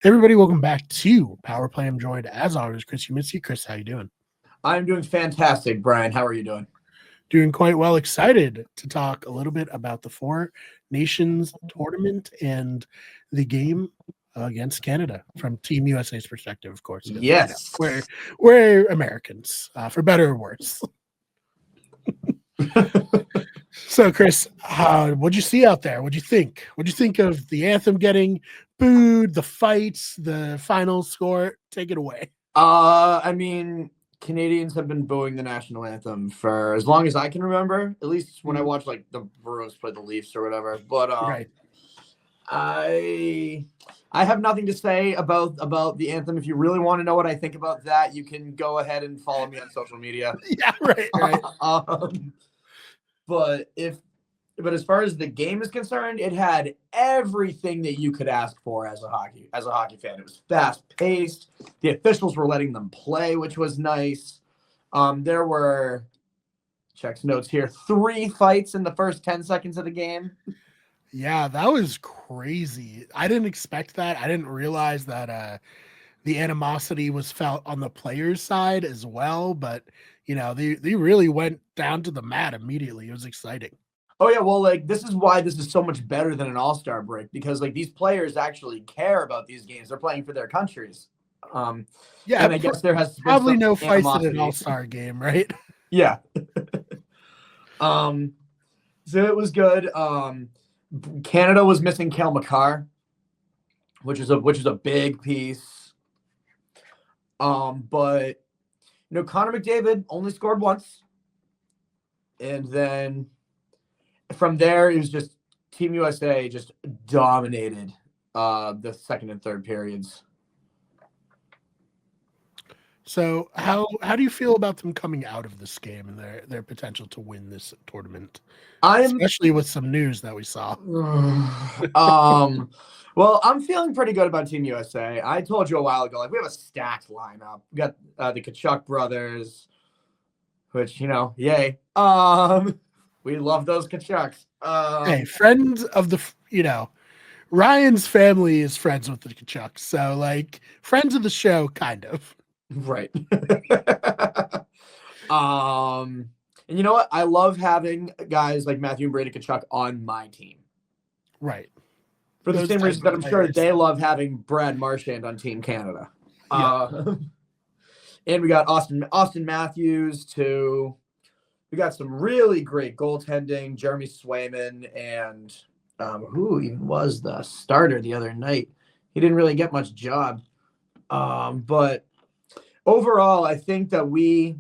Everybody, welcome back to Power Play. I'm joined, as always, Chris Umitzi. Chris, how you doing? I'm doing fantastic, Brian. How are you doing? Doing quite well. Excited to talk a little bit about the Four Nations tournament and the game against Canada from Team USA's perspective, of course, because Yes. we're Americans, for better or worse. So, Chris, what'd you see out there? What'd you think? What'd you think of the anthem getting booed, the fights, the final score? Take it away. I mean, Canadians have been booing the national anthem for as long as I can remember, at least when I watch like the Bruins play the Leafs or whatever. But Right. I have nothing to say about the anthem. If you really want to know what I think about that, you can go ahead and follow me on social media. Yeah, right. But as far as the game is concerned, it had everything that you could ask for as a hockey fan. It was fast paced. The officials were letting them play, which was nice. There were checks notes here 3 fights in the first 10 seconds of the game. Yeah, that was crazy. I didn't expect that. I didn't realize that the animosity was felt on the players' side as well. But they really went down to the mat immediately. It was exciting. Oh yeah, well, like this is why this is so much better than an all-star break, because like these players actually care about these games. They're playing for their countries. Yeah, and I guess there has probably been no some fights in an animosity. all-star game, right? Yeah. So it was good. Canada was missing Cale Makar, which is a big piece. But Connor McDavid only scored once, and then from there it was just Team USA just dominated the second and third periods. So how do you feel about them coming out of this game and their potential to win this tournament? Especially with some news that we saw. Well, I'm feeling pretty good about Team USA. I told you a while ago, like we have a stacked lineup. We got the Tkachuk brothers, which yay. We love those Tkachuks. Hey, friends of the Ryan's family is friends with the Tkachuks, so like friends of the show, kind of. Right. And you know what? I love having guys like Matthew and Brady Tkachuk on my team. Right. For the same reason that I'm sure they love having Brad Marchand on Team Canada. Yeah. And we got Austin Matthews too. We got some really great goaltending. Jeremy Swayman and who even was the starter the other night? He didn't really get much job. But overall, I think that we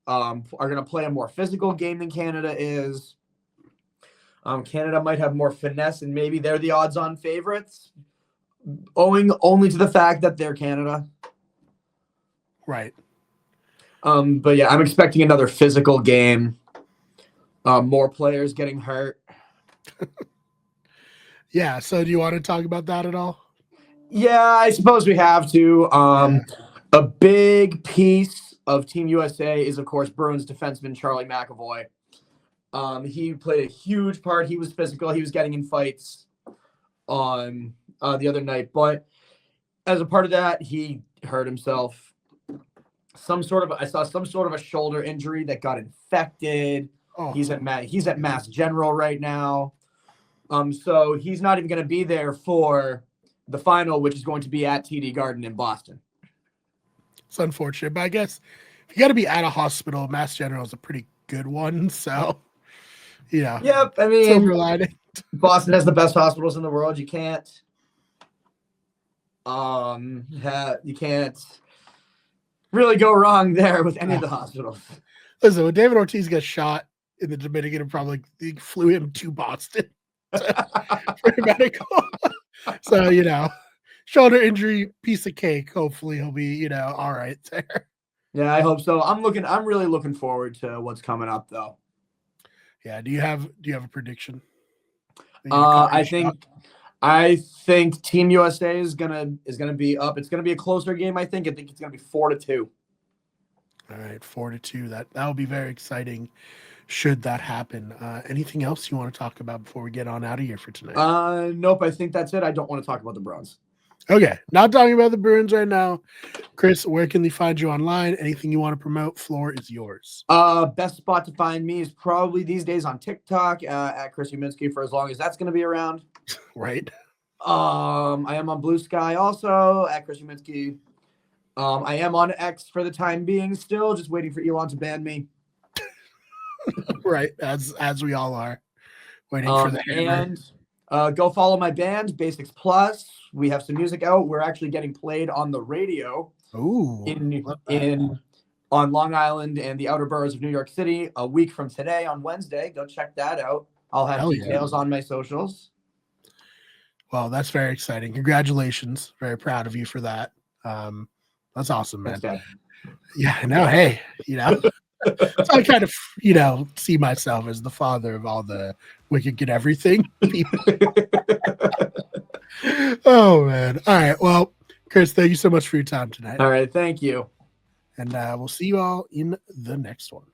are going to play a more physical game than Canada is. Canada might have more finesse, and maybe they're the odds-on favorites, owing only to the fact that they're Canada. Right. But yeah, I'm expecting another physical game. More players getting hurt. Yeah. So do you want to talk about that at all? Yeah, I suppose we have to. A big piece of Team USA is, of course, Bruins defenseman Charlie McAvoy. He played a huge part. He was physical. He was getting in fights on the other night. But as a part of that, he hurt himself. I saw some sort of a shoulder injury that got infected. Oh. He's at Mass General right now. So he's not even going to be there for the final, which is going to be at TD Garden in Boston. It's unfortunate, but I guess if you got to be at a hospital, Mass General is a pretty good one. So, yeah. Yep. I mean, silver lining. Boston has the best hospitals in the world. You can't really go wrong there with any of the hospitals. Listen, when David Ortiz got shot in the Dominican Republic, they flew him to Boston for medical. So, shoulder injury, piece of cake. Hopefully he'll be, all right there. Yeah, I hope so. I'm really looking forward to what's coming up though. Yeah. Do you have a prediction? I think Team USA is gonna be up. It's gonna be a closer game, I think. It's gonna be 4-2. All right, 4-2. That'll be very exciting. Should that happen? Anything else you want to talk about before we get on out of here for tonight? Nope. I think that's it. I don't want to talk about the Browns. Okay, not talking about the Bruins right now. Chris, where can they find you online? Anything you want to promote? Floor is yours. Best spot to find me is probably these days on TikTok at Chris Uminski for as long as that's going to be around. Right. I am on Blue Sky also at Chris Uminski. I am on X for the time being still, just waiting for Elon to ban me. Right, as we all are. Waiting for the hammer. And go follow my band, Basics Plus. We have some music out. We're actually getting played on the radio. Ooh, on Long Island and the outer boroughs of New York City a week from today on Wednesday. Go check that out. I'll have details on my socials. Well, that's very exciting. Congratulations. Very proud of you for that. That's awesome, man. Thanks, yeah, no, hey, so I kind of, see myself as the father of all the wicked get everything people. Oh, man. All right. Well, Chris, thank you so much for your time tonight. All right. Thank you. And we'll see you all in the next one.